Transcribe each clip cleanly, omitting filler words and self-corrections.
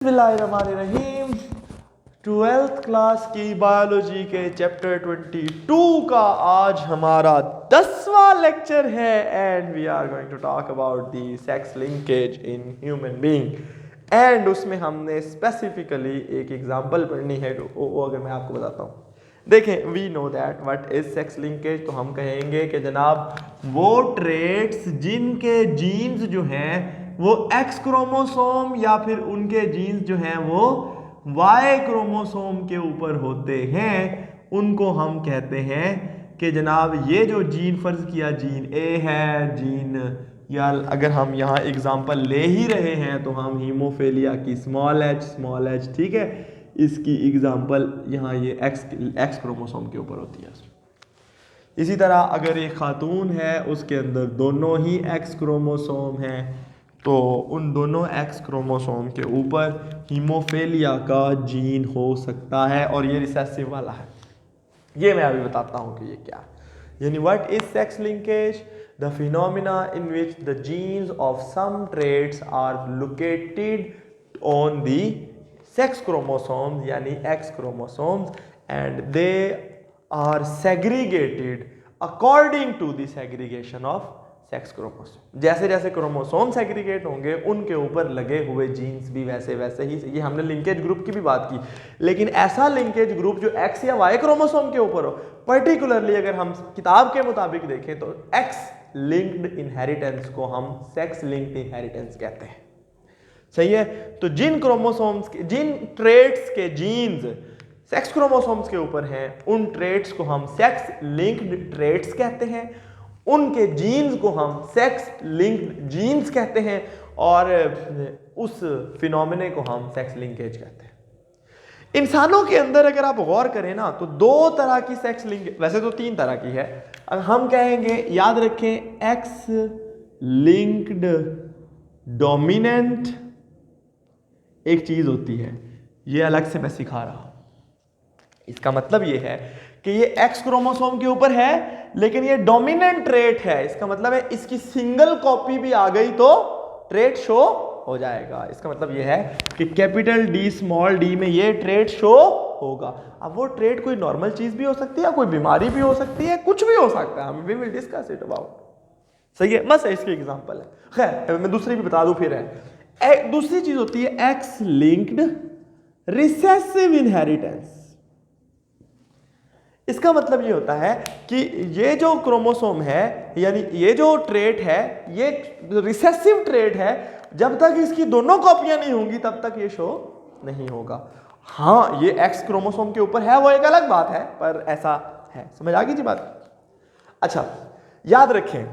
बिस्मिल्लाहिर्रहमानिर्रहीम। 12th class की biology के चैप्टर 22 का आज हमारा 10वां लेक्चर है and we are going to talk about the sex linkage in human being. And उसमें हमने स्पेसिफिकली एक एग्जांपल पढ़नी है। वो अगर मैं आपको बताता हूँ, देखें, we know that what is sex linkage. तो हम कहेंगे कि जनाब वो ट्रेट्स जिनके जीन्स जो हैं वो एक्स क्रोमोसोम या फिर उनके जीन्स जो हैं वो वाई क्रोमोसोम के ऊपर होते हैं, उनको हम कहते हैं कि जनाब ये जो जीन, फर्ज किया जीन ए है, जीन, या अगर हम यहाँ एग्जांपल ले ही रहे हैं तो हम हीमोफीलिया की स्मॉल एच, ठीक है, इसकी एग्जांपल यहाँ ये एक्स क्रोमोसोम के ऊपर होती है। इसी तरह अगर एक खातून है उसके अंदर दोनों ही एक्स क्रोमोसोम हैं तो उन दोनों एक्स क्रोमोसोम के ऊपर हीमोफीलिया का जीन हो सकता है और ये रिसेसिव वाला है। ये मैं अभी बताता हूँ कि ये क्या है। यानी what is sex linkage? The phenomena in which the genes of some traits are located on the sex chromosomes यानी X chromosomes and they are segregated according to the segregation of sex chromosome. जैसे जैसे chromosome segregate होंगे उनके ऊपर लगे हुए jeans भी वैसे वैसे ही। ये हमने लिंकेज ग्रुप की भी बात की, लेकिन ऐसा लिंकेज ग्रुप जो एक्स या वाई क्रोमोसोम के ऊपर हो। पर्टिकुलरली अगर हम किताब के मुताबिक देखें तो एक्स लिंक्ड इनहेरिटेंस को हम सेक्स लिंक्ड इनहेरिटेंस कहते हैं। सही है। तो जिन क्रोमोसोम्स के, जिन ट्रेट्स के जीन्स सेक्स क्रोमोसोम्स के ऊपर हैं उन ट्रेट्स को हम सेक्स लिंक्ड ट्रेट्स कहते हैं, उनके जीन्स को हम सेक्स लिंक्ड जीन्स कहते हैं और उस फिनोमिने को हम सेक्स लिंकेज कहते हैं। इंसानों के अंदर अगर आप गौर करें ना तो दो तरह की सेक्स लिंक, वैसे तो तीन तरह की है। अगर हम कहेंगे, याद रखें, एक्स लिंक्ड डोमिनेंट एक चीज होती है, ये अलग से मैं सिखा रहा हूं। इसका मतलब ये है कि ये एक्स क्रोमोसोम के ऊपर है लेकिन ये डोमिनेंट ट्रेट है। इसका मतलब है इसकी सिंगल कॉपी भी आ गई तो ट्रेट शो हो जाएगा। इसका मतलब ये है कि कैपिटल डी स्मॉल डी में ये ट्रेट शो होगा। अब वो ट्रेट कोई नॉर्मल चीज भी हो सकती है, कोई बीमारी भी हो सकती है, कुछ भी हो सकता है। We will discuss it about. सही है, बस इसकी एग्जांपल है। खैर मैं दूसरी भी बता दूं फिर है। दूसरी चीज होती है एक्स लिंक्ड रिसेसिव इनहेरिटेंस। इसका मतलब ये होता है कि ये जो क्रोमोसोम है यानी ये जो ट्रेट है ये रिसेसिव ट्रेट है। जब तक इसकी दोनों कॉपियां नहीं होंगी तब तक ये शो नहीं होगा। हाँ, ये एक्स क्रोमोसोम के ऊपर है वो एक अलग बात है, पर ऐसा है। समझ आ गई जी बात? अच्छा, याद रखें,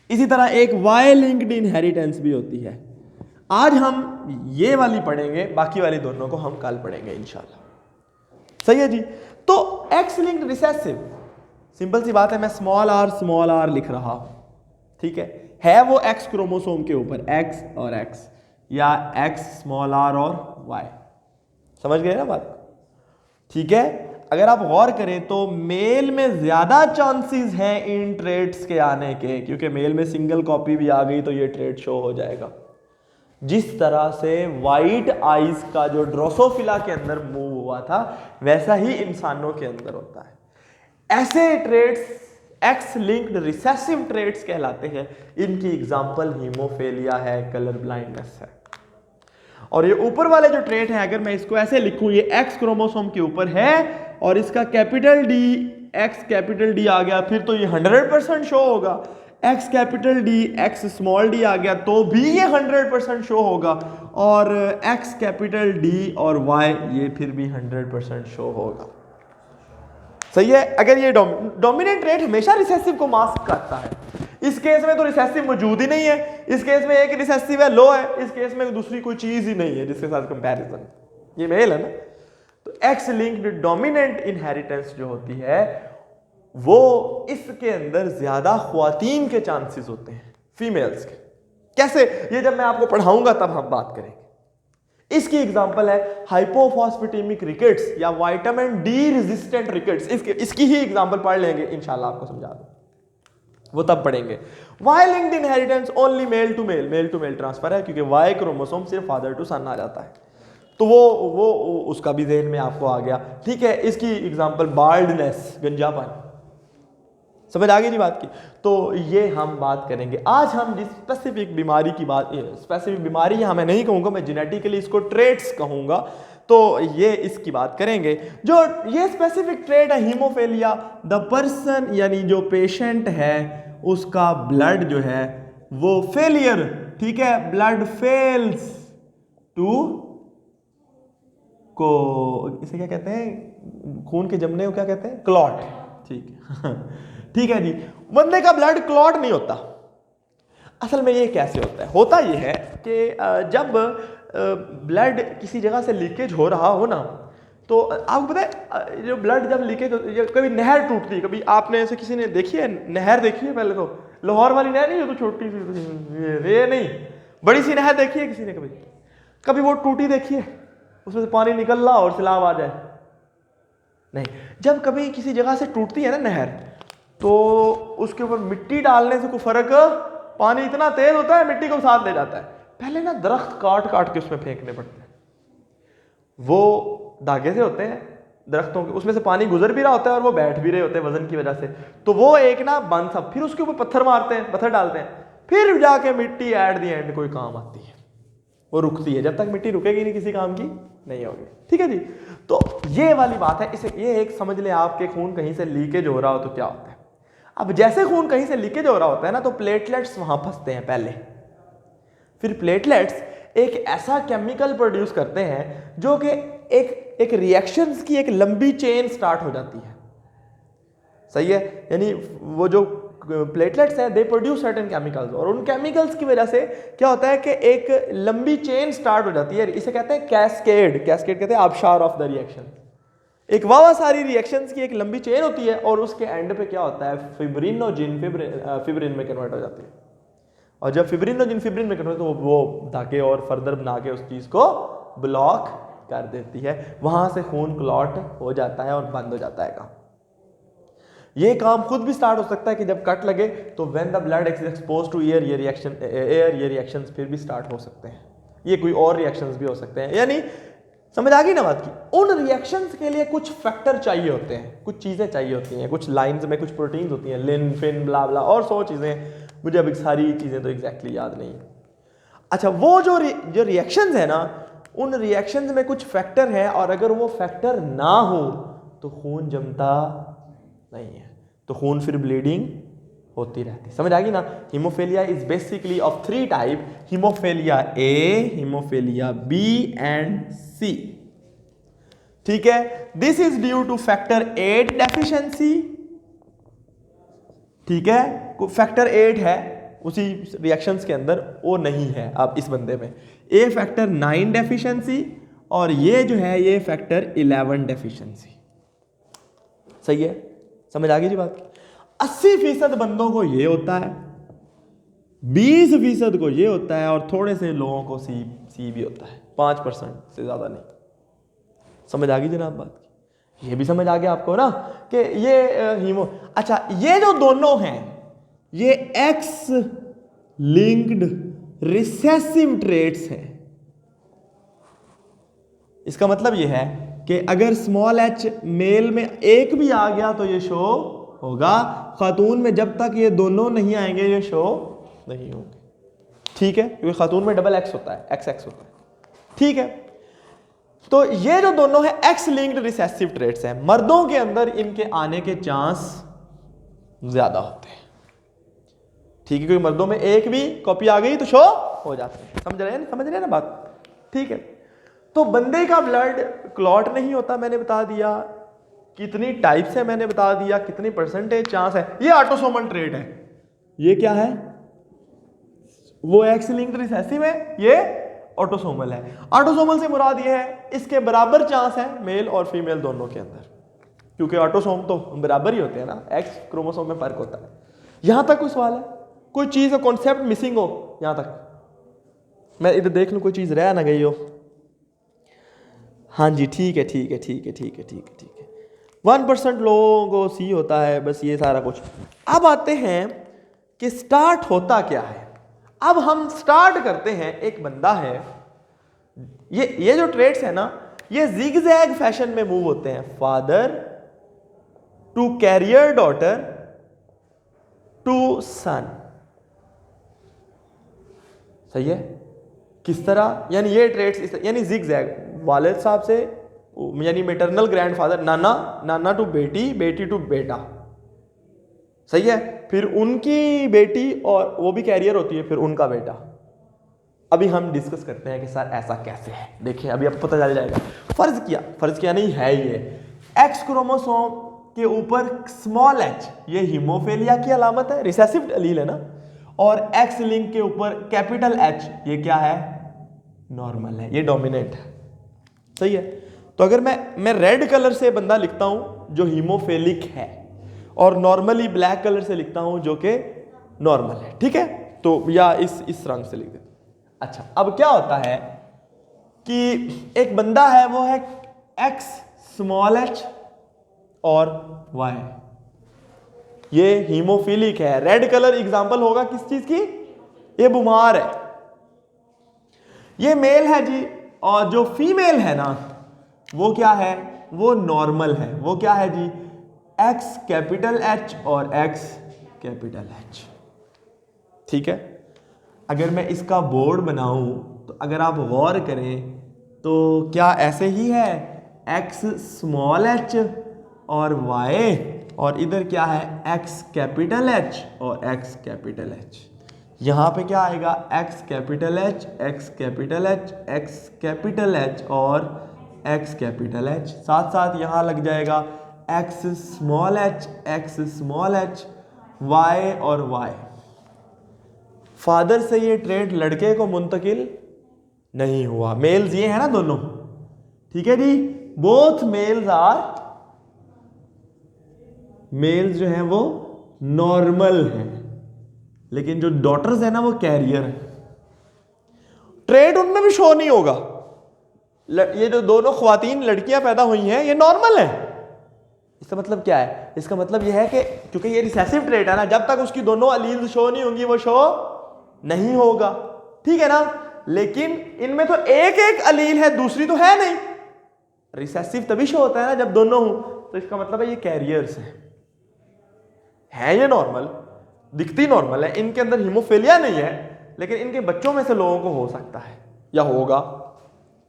इसी तरह एक वाई लिंक्ड इनहेरिटेंस भी होती है। आज हम ये वाली पढ़ेंगे, बाकी वाली दोनों को हम कल पढ़ेंगे इंशाल्लाह। सही है जी। तो एक्स लिंक्ड रिसेसिव, सिंपल सी बात है, मैं स्मॉल आर लिख रहा हूं, ठीक है वो एक्स क्रोमोसोम के ऊपर, एक्स और एक्स, या एक्स स्मॉल आर और वाई। समझ गए ना बात? ठीक है। अगर आप गौर करें तो मेल में ज्यादा चांसेस हैं इन ट्रेट्स के आने के, क्योंकि मेल में सिंगल कॉपी भी आ गई तो ये ट्रेट शो हो जाएगा। जिस तरह से वाइट आइज का जो ड्रोसोफिला के अंदर मूव हुआ था वैसा ही इंसानों के अंदर होता है। ऐसे traits x linked recessive traits कहलाते हैं। इनकी एग्जांपल हीमोफीलिया है, कलर ब्लाइंडनेस है। और ये ऊपर वाले जो ट्रेट है, अगर मैं इसको ऐसे लिखूं, ये एक्स क्रोमोसोम के ऊपर है और इसका capital D, X capital D आ गया, फिर तो ये 100% शो होगा। X capital D, X small D आ गया तो भी ये 100% शो होगा। और एक्स कैपिटल डी और वाई ये फिर भी 100% शो होगा। सही है। अगर ये डोमिनेंट ट्रेट हमेशा रिसेसिव को मास्क करता है। इस केस में तो रिसेसिव मौजूद ही नहीं है, इस केस में एक रिसेसिव है, लो है, इस केस में दूसरी कोई चीज ही नहीं है जिसके साथ कंपैरिजन। ये मेल है ना। तो एक्स लिंक्ड डोमिनेंट इनहेरिटेंस जो होती है वो इसके अंदर ज्यादा ख्वातीन के चांसेस होते हैं फीमेल्स के। कैसे? ये जब मैं आपको पढ़ाऊंगा तब हम बात करेंगे। इसकी एग्जांपल है हाइपोफॉस्फेटेमिक रिकेट्स या विटामिन डी रेजिस्टेंट रिकेट्स। इसकी ही एग्जांपल पढ़ लेंगे इंशाल्लाह, आपको समझा दूं। वो तब पढ़ेंगे। Y linked inheritance only male to male transfer है, क्योंकि वाई क्रोमोसोम सिर्फ फादर टू सन आ जाता है। तो वो उसका भी ज़हन में आपको आ गया। ठीक है, इसकी एग्जांपल बाल्डनेस, गंजापन। समझ आ गई जी बात की। तो ये हम बात करेंगे आज। हम जिस स्पेसिफिक बीमारी की बात, स्पेसिफिक बीमारी यहाँ मैं नहीं कहूँगा, मैं जेनेटिकली इसको ट्रेट्स कहूँगा, तो ये इसकी बात करेंगे। जो ये स्पेसिफिक ट्रेट है हीमोफेलिया, द पर्सन यानी जो पेशेंट है उसका ब्लड जो है वो फेलियर, ठीक है, ब्लड फेल्स टू को, इसे क्या कहते हैं, खून के जमने को क्या कहते हैं, क्लॉट। ठीक है ठीक है जी, बंदे का ब्लड क्लॉट नहीं होता। असल में ये कैसे होता है? होता ये है कि जब ब्लड किसी जगह से लीकेज हो रहा हो ना, तो आपको पता है जो ब्लड जब लीकेज, कभी नहर टूटती है, कभी आपने ऐसे किसी ने देखी है नहर, देखी है? पहले तो लाहौर वाली नहर नहीं, तो छोटी सी, ये नहीं, बड़ी सी नहर देखी है किसी ने? कभी वो टूटी देखी है, उसमें से पानी निकल रहा और सैलाब आ जाए? नहीं। जब कभी किसी जगह से टूटती है ना नहर, तो उसके ऊपर मिट्टी डालने से कोई फर्क, पानी इतना तेज होता है मिट्टी को साथ ले जाता है। पहले ना दरख्त काट काट के उसमें फेंकने पड़ते हैं, वो धागे से होते हैं दरख्तों के, उसमें से पानी गुजर भी रहा होता है और वो बैठ भी रहे होते हैं वजन की वजह से, तो वो एक ना बंद सब, फिर उसके ऊपर पत्थर मारते हैं, पत्थर डालते हैं, फिर जाके मिट्टी एट दी एंड कोई काम आती है, वो रुकती है। जब तक मिट्टी रुकेगी नहीं किसी काम की नहीं होगी। ठीक है जी, तो ये वाली बात है। इसे ये एक समझ ले, आपके खून कहीं से लीकेज हो रहा हो तो क्या होता है। अब जैसे खून कहीं से लीकेज हो रहा होता है ना, तो प्लेटलेट्स वहां फंसते हैं पहले, फिर प्लेटलेट्स एक ऐसा केमिकल प्रोड्यूस करते हैं जो कि एक रिएक्शंस की एक लंबी चेन स्टार्ट हो जाती है। सही है, यानी वो जो प्लेटलेट्स है दे प्रोड्यूस सर्टेन केमिकल्स, और उन केमिकल्स की वजह से क्या होता है कि एक लंबी चेन स्टार्ट हो जाती है। इसे कहते हैं कैस्केड। कैस्केड कहते हैं आबशार ऑफ द रिएक्शन। एक वावा सारी रिएक्शंस की एक लंबी चेन होती है, और उसके एंड पे क्या होता है, फिब्रिनोजिन फिब्रिन में कन्वर्ट हो जाती है। और जब फिब्रिनोजिन फिब्रिन में कन्वर्ट, तो वो धागे और फर्दर बना के उस चीज को ब्लॉक कर देती है, वहां से खून क्लॉट हो जाता है और बंद हो जाता है काम। ये काम खुद भी स्टार्ट हो सकता है कि जब कट लगे तो when the blood is exposed to air, ये रिएक्शंस फिर भी स्टार्ट हो सकते हैं। ये कोई और रिएक्शंस भी हो सकते हैं। यानी समझ आ गई ना बात की। उन रिएक्शंस के लिए कुछ फैक्टर चाहिए होते हैं, कुछ चीजें चाहिए होती हैं, कुछ लाइंस में कुछ प्रोटीन्स होती हैं, लिन फिन ब्ला ब्ला और 100 चीजें, मुझे अभी सारी चीजें तो एग्जैक्टली याद नहीं। अच्छा, वो जो रिएक्शंस है ना, उन रिएक्शंस में कुछ फैक्टर है, और अगर वो फैक्टर ना हो तो खून जमता नहीं है, तो खून फिर ब्लीडिंग होती रहती। समझ आ गई ना। Hemophilia is basically of 3 type, hemophilia A, hemophilia B and C. ठीक है, this is due to factor 8 deficiency. ठीक है, फैक्टर 8 है उसी रिएक्शंस के अंदर, वो नहीं है अब इस बंदे में। ए फैक्टर 9 डेफिशिएंसी, और ये जो है ये फैक्टर 11 डेफिशिएंसी। सही है, समझ आ गई जी बात। 80% बंदों को ये होता है, 20% को ये होता है, और थोड़े से लोगों को सी भी होता है, 5% से ज्यादा नहीं। समझ आ गई जनाब बात की। ये भी समझ आ गया आपको ना कि ये हीमो। अच्छा, ये जो दोनों हैं ये एक्स लिंक्ड रिसेसिव ट्रेट्स हैं। इसका मतलब ये है कि अगर स्मॉल एच मेल में एक भी आ गया तो ये शो होगा, खातून में जब तक ये दोनों नहीं आएंगे ये शो नहीं होंगे। ठीक है, क्योंकि खातून में डबल एक्स होता है, एक्स एक्स होता है। ठीक है, तो ये जो दोनों है एक्स लिंक्ड रिसेसिव ट्रेट्स हैं, मर्दों के अंदर इनके आने के चांस ज्यादा होते हैं। ठीक है, क्योंकि मर्दों में एक भी कॉपी आ गई तो शो हो जाते हैं। समझ रहे हैं ना बात। ठीक है, तो बंदे का ब्लड क्लॉट नहीं होता, मैंने बता दिया। कितनी टाइप्स है मैंने बता दिया, कितनी परसेंटेज चांस है। ये ऑटोसोमल ट्रेट है। ये क्या है, वो एक्स लिंक्ड रिसेसिव है, ये ऑटोसोमल है। ऑटोसोमल से मुराद ये है इसके बराबर चांस है मेल और फीमेल दोनों के अंदर, क्योंकि ऑटोसोम तो बराबर ही होते हैं ना, एक्स क्रोमोसोम में फर्क होता है। यहां तक कोई सवाल है, कोई चीज का कॉन्सेप्ट मिसिंग हो? यहां तक मैं इधर देख लूं कोई चीज रह ना गई हो। हाँ जी, ठीक है 1% लोगों को सी होता है, बस ये सारा कुछ। अब आते हैं कि स्टार्ट होता क्या है। अब हम स्टार्ट करते हैं, एक बंदा है, ये जो ट्रेड्स है ना, ये जिगजैग फैशन में मूव होते हैं। Father to carrier daughter to son, सही है। किस तरह, यानी ये ट्रेड्स यानी जिगजैग, वालिद साहब से यानी मेटरनल ग्रैंडफादर, नाना टू बेटी, बेटी टू बेटा, सही है। फिर उनकी बेटी और वो भी कैरियर होती है, फिर उनका बेटा। अभी हम डिस्कस करते हैं कि सर ऐसा कैसे है। देखिए अभी आपको पता चल जाएगा। फर्ज किया नहीं है, ये एक्स क्रोमोसोम के ऊपर स्मॉल एच, ये हीमोफिलिया की अलामत है, रिसेसिव एलील है ना, और एक्स लिंक के ऊपर कैपिटल एच, ये क्या है, नॉर्मल है, ये डोमिनेंट है, सही है। तो अगर मैं रेड कलर से बंदा लिखता हूं जो हीमोफिलिक है, और नॉर्मली ब्लैक कलर से लिखता हूं जो कि नॉर्मल है, ठीक है। तो या इस रंग से लिख देते। अच्छा, अब क्या होता है कि एक बंदा है, वो है एक्स स्मॉल एच और वाई, ये हीमोफिलिक है। रेड कलर एग्जांपल होगा किस चीज की, ये बीमार है, ये मेल है जी। और जो फीमेल है ना, वो क्या है, वो नॉर्मल है। वो क्या है जी, एक्स कैपिटल एच और एक्स कैपिटल एच, ठीक है। अगर मैं इसका बोर्ड बनाऊं तो अगर आप गौर करें तो क्या ऐसे ही है, एक्स स्मॉल एच और वाई, और इधर क्या है, एक्स कैपिटल एच और एक्स कैपिटल एच। यहां पे क्या आएगा, X capital H, X capital H, X capital H और एक्स कैपिटल एच। साथ साथ यहां लग जाएगा X small H, X small H, Y और वाई। फादर से ये ट्रेड लड़के को मुंतकिल नहीं हुआ। मेल्स ये है ना दोनों, ठीक है जी, बोथ मेल्स जो हैं वो नॉर्मल हैं, लेकिन जो डॉटर्स है ना वो कैरियर है। ट्रेड उनमें भी शो नहीं होगा। ये जो दोनों ख्वातीन लड़कियां पैदा हुई हैं ये नॉर्मल है। इसका मतलब क्या है, इसका मतलब यह है कि क्योंकि ये रिसेसिव ट्रेड है ना, जब तक उसकी दोनों अलील शो नहीं होंगी वो शो नहीं होगा, ठीक है ना। लेकिन इनमें तो एक एक अलील है, दूसरी तो है नहीं। रिसेसिव तभी शो होता है ना जब दोनों हो, तो इसका मतलब है ये कैरियर्स है ये नॉर्मल, दिखती नॉर्मल है, इनके अंदर हीमोफिलिया नहीं है, लेकिन इनके बच्चों में से लोगों को हो सकता है या होगा।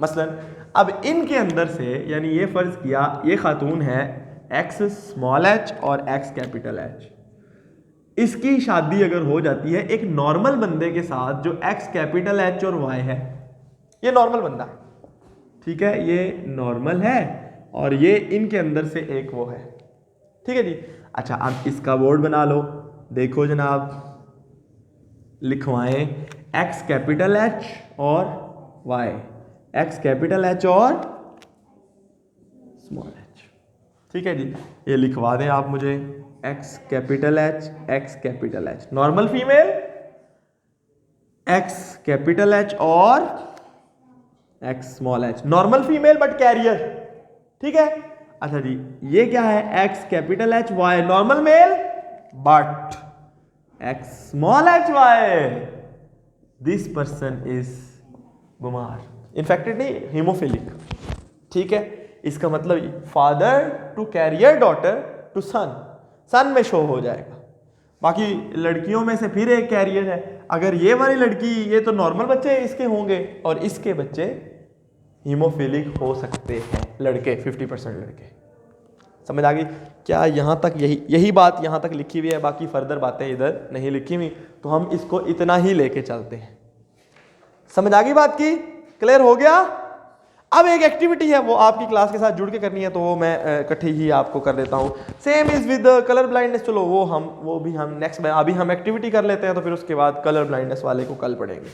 मसलन अब इनके अंदर से, यानी ये फर्ज किया ये खातून है एक्स स्मॉल एच और एक्स कैपिटल एच, इसकी शादी अगर हो जाती है एक नॉर्मल बंदे के साथ जो एक्स कैपिटल एच और वाई है, ये नॉर्मल बंदा है, ठीक है, ये नॉर्मल है, और ये इनके अंदर से एक वो है, ठीक है जी। अच्छा, अब इसका बोर्ड बना लो। देखो जनाब, लिखवाएं एक्स कैपिटल एच और वाई, एक्स कैपिटल एच और स्मॉल एच, ठीक है जी। ये लिखवा दें आप मुझे, X capital H, X capital H, normal female, X capital H और X small H, normal female but carrier, ठीक है। अच्छा जी, ये क्या है, X capital H Y, normal male but X small H Y, this person is बीमार, infected नहीं, हीमोफिलिक, ठीक है। इसका मतलब father to carrier daughter to son में शो हो जाएगा। बाकी लड़कियों में से फिर एक कैरियर है। अगर ये वाली लड़की, ये तो नॉर्मल बच्चे इसके होंगे और इसके बच्चे हीमोफिलिक हो सकते हैं, लड़के 50% लड़के। समझ आ गई क्या? यहाँ तक यही बात यहाँ तक लिखी हुई है, बाकी फर्दर बातें इधर नहीं लिखी हुई, तो हम इसको इतना ही लेके चलते हैं। समझ आ गई बात की? क्लियर हो गया? अब एक एक्टिविटी है, वो आपकी क्लास के साथ जुड़ के करनी है, तो वो मैं इकट्ठी ही आपको कर देता हूँ। Same is with colour blindness. चलो वो भी हम नेक्स्ट, अभी हम एक्टिविटी कर लेते हैं, तो फिर उसके बाद कलर ब्लाइंडनेस वाले को कल पढ़ेंगे।